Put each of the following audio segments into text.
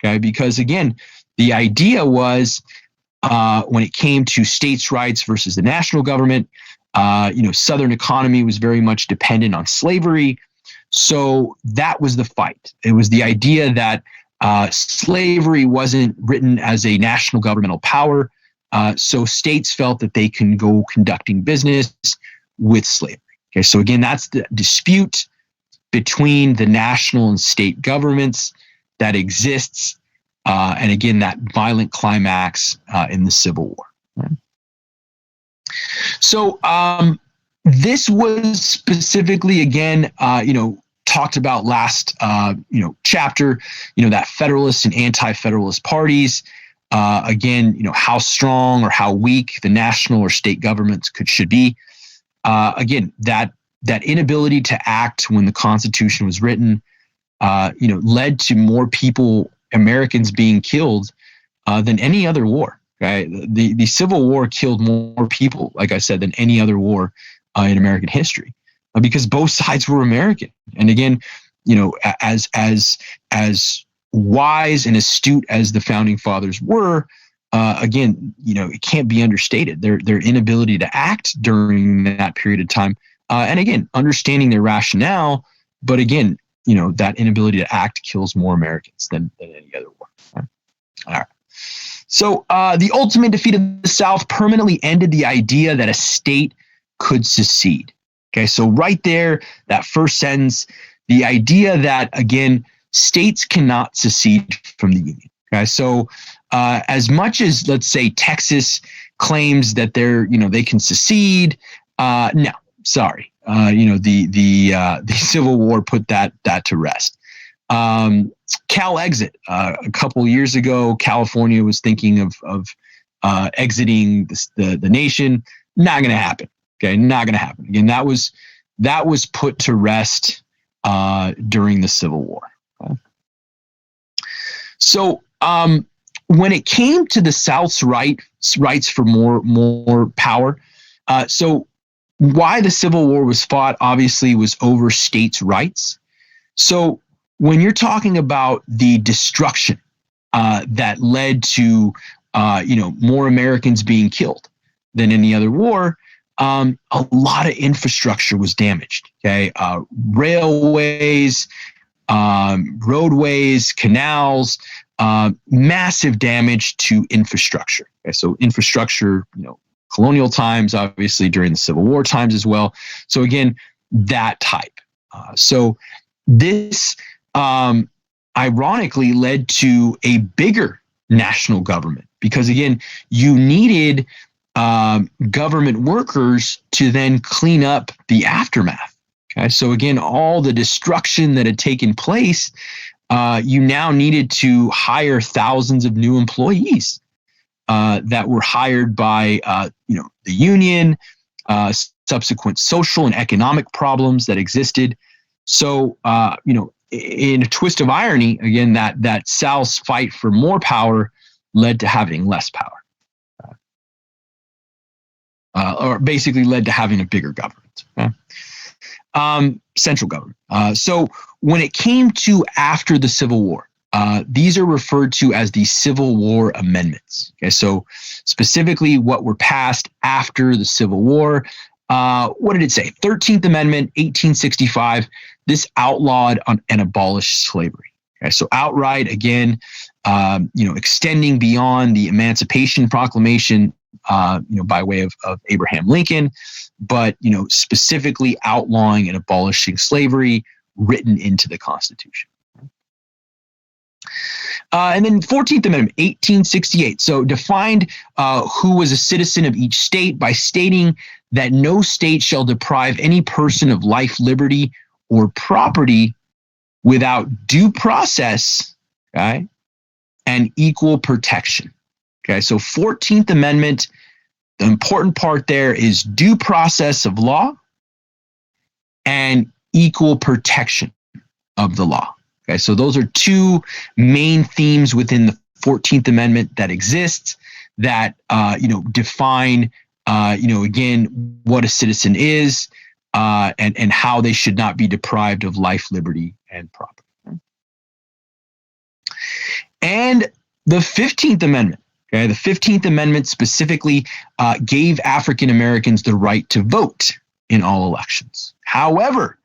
Okay, because again, the idea was when it came to states' rights versus the national government, Southern economy was very much dependent on slavery. So that was the fight. It was the idea that slavery wasn't written as a national governmental power. So states felt that they can go conducting business with slavery. Okay, so again, that's the dispute between the national and state governments that exists. And again, that violent climax in the Civil War. Right? So this was specifically, again, talked about last, chapter, that Federalist and Anti-Federalist parties. Again, how strong or how weak the national or state governments should be. Again, that inability to act when the Constitution was written, led to more Americans being killed than any other war. Right? The Civil War killed more people, like I said, than any other war in American history, because both sides were American. And again, as wise and astute as the founding fathers were, again, it can't be understated their inability to act during that period of time. And again, understanding their rationale, but again, that inability to act kills more Americans than any other war. Right? All right. So the ultimate defeat of the South permanently ended the idea that a state could secede. Okay, so right there, that first sentence, the idea that, again, states cannot secede from the Union. Okay, so as much as, let's say, Texas claims that they can secede, no, sorry. The Civil War put that to rest. Cal exit. A couple years ago, California was thinking of exiting the nation. Not going to happen. Okay, not going to happen. Again, that was put to rest during the Civil War. Okay? So when it came to the South's rights for more power, so why the Civil War was fought obviously was over states' rights. So when you're talking about the destruction that led to more Americans being killed than any other war, a lot of infrastructure was damaged. Okay, railways, roadways, canals, massive damage to infrastructure. Okay, so infrastructure, colonial times, obviously during the Civil War times as well. So again, that type. So this ironically led to a bigger national government because, again, you needed government workers to then clean up the aftermath. Okay, so again, all the destruction that had taken place, you now needed to hire thousands of new employees that were hired by the union, subsequent social and economic problems that existed. So in a twist of irony, again, that South's fight for more power led to having less power. Or basically led to having a bigger government, okay? Central government. So when it came to after the Civil War, these are referred to as the Civil War Amendments. Okay, so specifically what were passed after the Civil War. What did it say? 13th Amendment, 1865. This outlawed and abolished slavery. Okay, so outright, again, extending beyond the Emancipation Proclamation, by way of Abraham Lincoln, but, specifically outlawing and abolishing slavery written into the Constitution. And then 14th Amendment, 1868. So defined who was a citizen of each state by stating that no state shall deprive any person of life, liberty, or property without due process, okay, and equal protection. Okay, so 14th Amendment, the important part there is due process of law and equal protection of the law. Okay, so those are two main themes within the 14th Amendment that exist that, define, again, what a citizen is and how they should not be deprived of life, liberty, and property. the 15th Amendment. Okay, the 15th Amendment specifically gave African Americans the right to vote in all elections. However,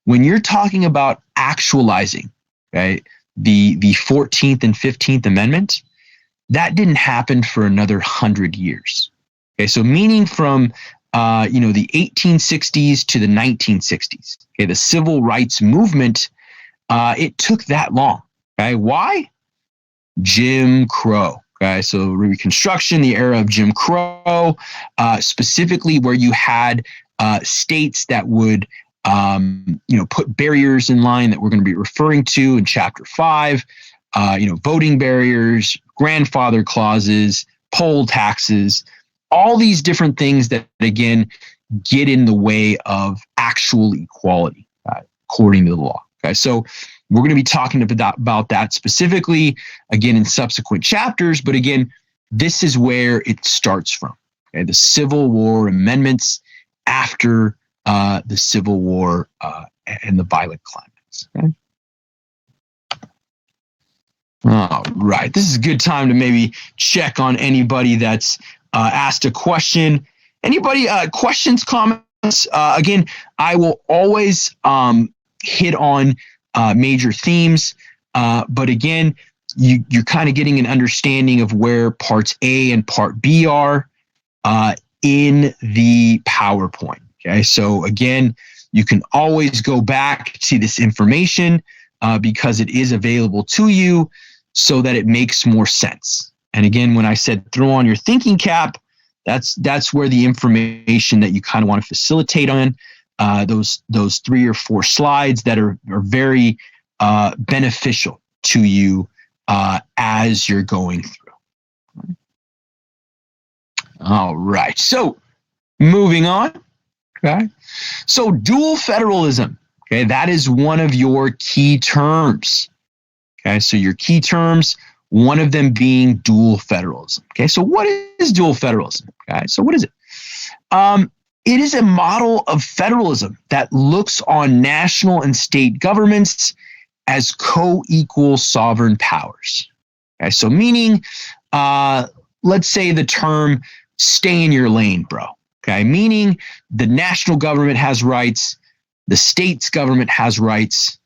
when you're talking about actualizing, the 14th and 15th Amendment, that didn't happen for another 100 years. Okay, so meaning from the 1860s to the 1960s. Okay, the civil rights movement, it took that long. Okay, why? Jim Crow. Okay, so Reconstruction, the era of Jim Crow, specifically where you had states that would put barriers in line that we're going to be referring to in Chapter 5. Voting barriers, grandfather clauses, poll taxes, all these different things that, again, get in the way of actual equality, according to the law. Okay, so we're going to be talking about that specifically, again, in subsequent chapters. But again, this is where it starts from. Okay, the Civil War amendments after the Civil War and the violent climax. Okay? All right. This is a good time to maybe check on anybody that's asked a question. Anybody, questions, comments? Again, I will always hit on major themes. But again, you're kind of getting an understanding of where parts A and part B are in the PowerPoint. Okay. So again, you can always go back to this information because it is available to you so that it makes more sense. And again, when I said throw on your thinking cap, that's where the information that you kind of want to facilitate on, those 3 or 4 slides that are very beneficial to you as you're going through. All right. So moving on. Okay. So dual federalism. Okay. That is one of your key terms. Okay. So your key terms, one of them being dual federalism. Okay. So what is dual federalism? Okay. So what is it? It is a model of federalism that looks on national and state governments as co-equal sovereign powers. Okay. So meaning, let's say the term stay in your lane, bro. Okay. Meaning the national government has rights. The state's government has rights.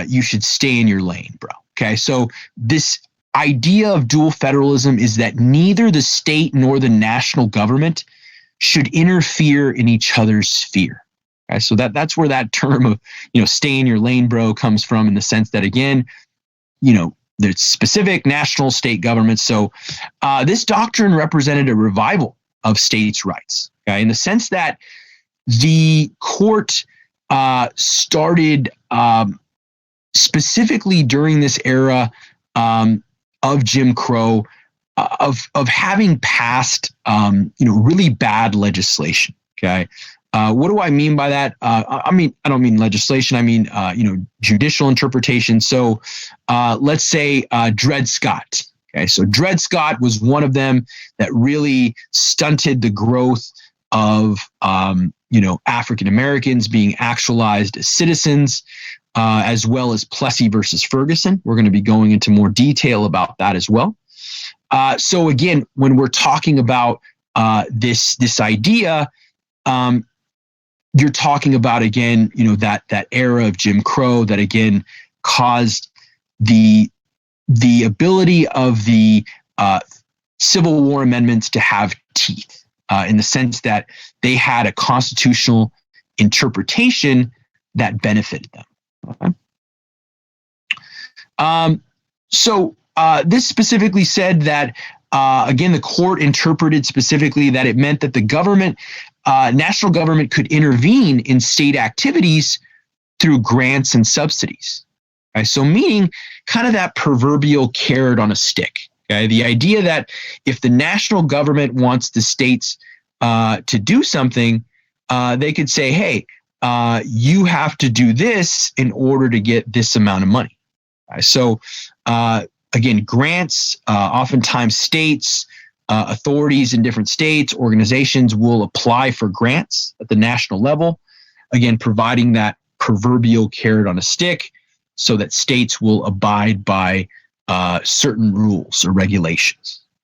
You should stay in your lane, bro. Okay. So this idea of dual federalism is that neither the state nor the national government should interfere in each other's sphere. Okay. So that's where that term of, stay in your lane, bro, comes from, in the sense that, again, there's specific national state governments. So this doctrine represented a revival of states' rights, okay, in the sense that the court started specifically during this era of Jim Crow, of having passed really bad legislation. Okay, what do I mean by that? I don't mean legislation. I mean judicial interpretation. So let's say Dred Scott. Okay, so Dred Scott was one of them that really stunted the growth of African Americans being actualized as citizens, as well as Plessy versus Ferguson. We're going to be going into more detail about that as well. So again, when we're talking about this idea, you're talking about, again, that era of Jim Crow that, again, caused the ability of the Civil War amendments to have teeth, in the sense that they had a constitutional interpretation that benefited them. Okay? So this specifically said that, again, the court interpreted specifically that it meant that the government, national government, could intervene in state activities through grants and subsidies. Okay? So meaning kind of that proverbial carrot on a stick. Okay? The idea that if the national government wants the states to do something, they could say, hey, you have to do this in order to get this amount of money. Okay? So again, grants, oftentimes states, authorities in different states, organizations will apply for grants at the national level, again, providing that proverbial carrot on a stick so that states will abide by certain rules or regulations.